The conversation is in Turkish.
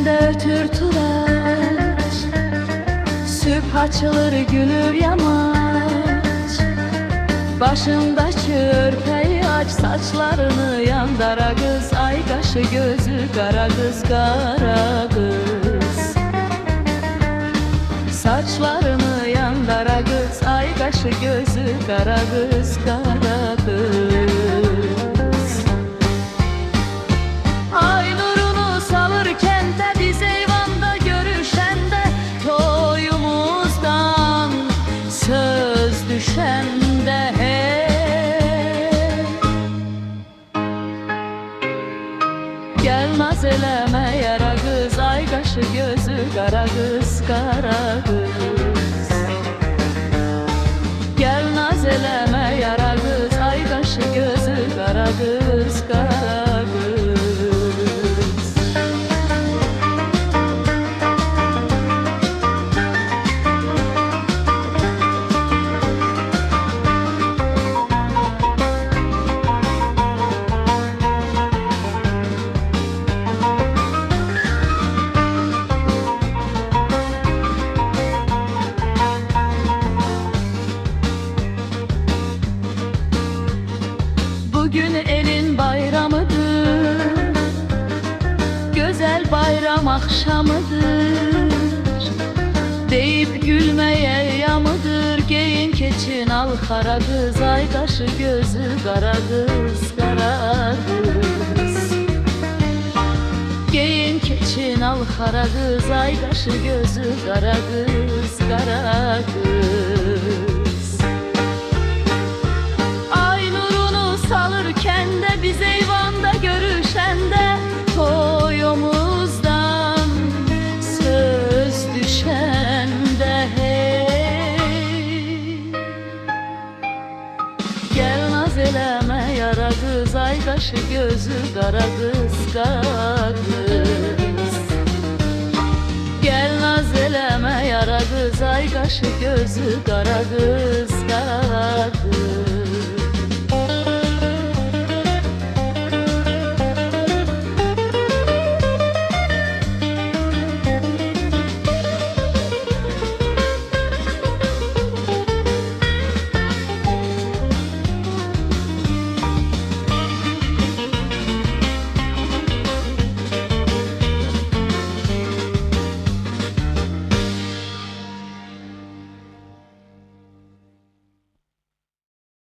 Sende ötür tulaç, süp açılır gülür yamaç. Başında çörpeyi aç, saçlarını yandara kız. Ay kaşı gözü kara kız, kara kız. Saçlarını yandara kız, ay kaşı gözü kara kız, kara kız. Ay nurunu salırken de biz eyvanda görüşende, toyumuzdan söz düşende hey. Gel naz eleme yara kız, ay kaşı gözü kara kız, kara kız. Gel naz eleme yara kız, ay kaşı gözü kara kız, kara kız. Bugün elin bayramıdır, güzel bayram akşamıdır. Deyip gülmeye yamıdır, giyin keçin al kara kız. Ay kaşı gözü kara kız, kara kız. Giyin keçin al kara kız, ay kaşı gözü kara kız, kara kız. Salırken de biz eyvanda görüşende, toyumuzdan söz düşende hey. Gel naz eleme yara kız, ay kaşı gözü kara kız, kara kız. Gel naz eleme yara kız, ay kaşı gözü kara kız, kara kız.